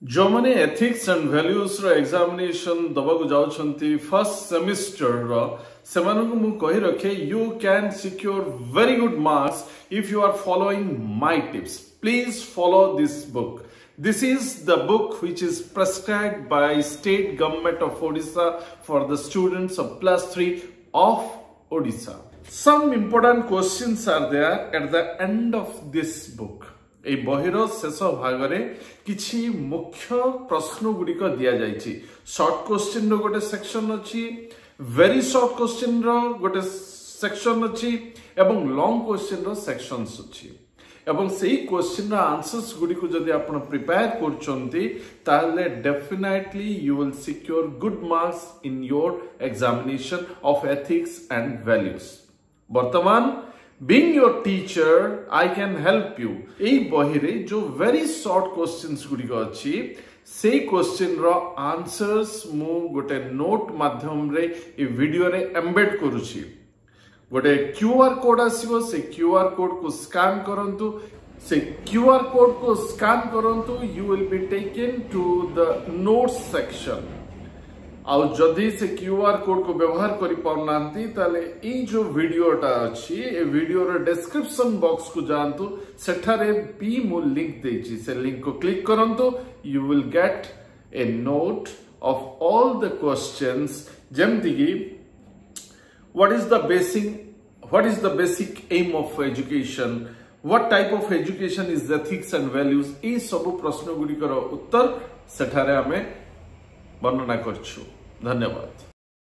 जो माने ethics and values रो एग्जामिनेशन दबाकू जाउछंती फर्स्ट सेमिस्टर रो सेमानकु मु कहि रखे you can secure very good marks if you are following my tips. Please follow this book. This is the book which is prescribed by state government of Odisha for the students of +3 of Odisha. Some important questions are there at the end of this book. ए बहिरो शेष भाग रे किछि मुख्य प्रश्न गुडिक दिया जायछि. Short question रो गोटे section अछि, वेरी शॉर्ट क्वेश्चन रो गोटे सेक्शन अछि एवं लॉन्ग क्वेश्चन रो सेक्शंस अछि. एवं सेही क्वेश्चन रो आंसर्स गुडिक जदि आपण प्रिपेयर करछंती ताले definitely you will secure good marks in your examination of ethics and values. वर्तमान being your teacher I can help you. एई बही रे जो very short questions गुडिक अछि से क्वेश्चन रो आंसर्स मु गोटे नोट माध्यम रे ए वीडियो रे एम्बेड करूछि. गोटे क्यूआर कोड आसीबो, से क्यूआर कोड को स्कैन करंतु. से क्यूआर कोड को स्कैन करंतु, you will be taken to the notes section. आउ जदि से क्यूआर कोड को व्यवहार करि पाउनांती ताले ई जो वीडियोटा अछि ए वीडियो रे डिस्क्रिप्शन बॉक्स को जानतु. सेठारे पी मु लिंक देछि, से लिंक को क्लिक करंतु. You will get a note of all the questions जेमति कि what is the basic aim of education, what type of education is ethics and values. ए सब प्रश्न गुडी कर उत्तर सेठारे हमें वर्णना करछु. धन्यवाद.